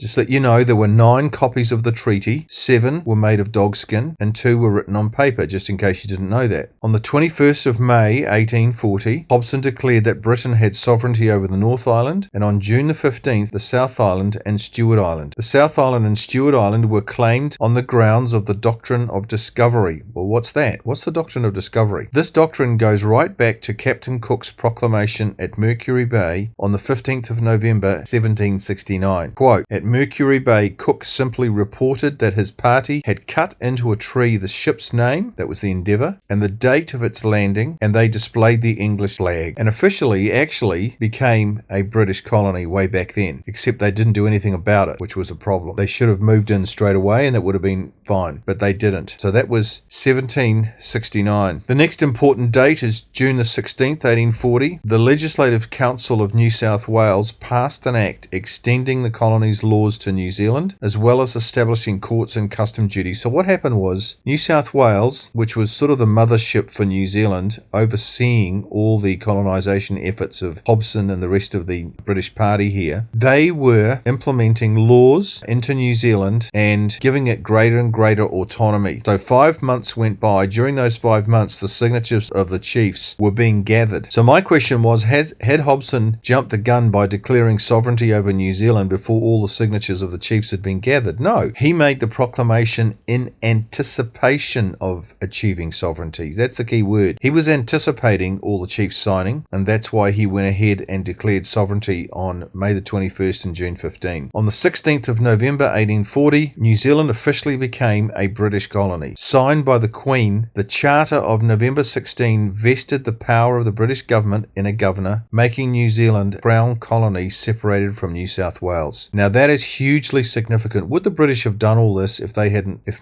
Just let you know, there were 9 copies of the treaty, 7 were made of dogskin, and 2 were written on paper, just in case you didn't know that. On the 21st of May, 1840, Hobson declared that Britain had sovereignty over the North Island, and on June the 15th, the South Island and Stewart Island. The South Island and Stewart Island were claimed on the grounds of the doctrine of discovery. Well, what's that? What's the doctrine of discovery? This doctrine goes right back to Captain Cook's proclamation at Mercury Bay on the 15th of November, 1769. Quote, "At Mercury Bay, Cook simply reported that his party had cut into a tree the ship's name, that was the Endeavour, and the date of its landing, and they displayed the English flag." And officially, actually became a British colony way back then, except they didn't do anything about it, which was a problem. They should have moved in straight away and it would have been fine, but they didn't. So that was 1769. The next important date is June the 16th, 1840. The Legislative Council of New South Wales passed an act extending the colony's laws to New Zealand, as well as establishing courts and custom duty. So what happened was, New South Wales, which was sort of the mothership for New Zealand, overseeing all the colonisation efforts of Hobson and the rest of the British Party here, they were implementing laws into New Zealand and giving it greater and greater autonomy. So 5 months went by. During those 5 months, the signatures of the chiefs were being gathered. So my question was, had Hobson jumped the gun by declaring sovereignty over New Zealand before all the signatures of the chiefs had been gathered? No. He made the proclamation in anticipation of achieving sovereignty. That's the key word. He was anticipating all the chiefs signing, and that's why he went ahead and declared sovereignty on May the 21st and June 15. On the 16th of November 1840, New Zealand officially became a British colony. Signed by the Queen, the Charter of November 16 vested the power of the British government in a governor, making New Zealand a Crown colony separated from New South Wales. Now that is hugely significant. Would the British have done all this if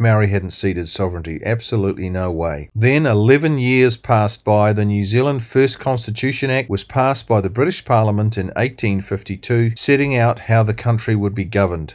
Maori hadn't ceded sovereignty? Absolutely no way. Then 11 years passed by. The New Zealand First Constitution Act was passed by the British Parliament in 1852, setting out how the country would be governed.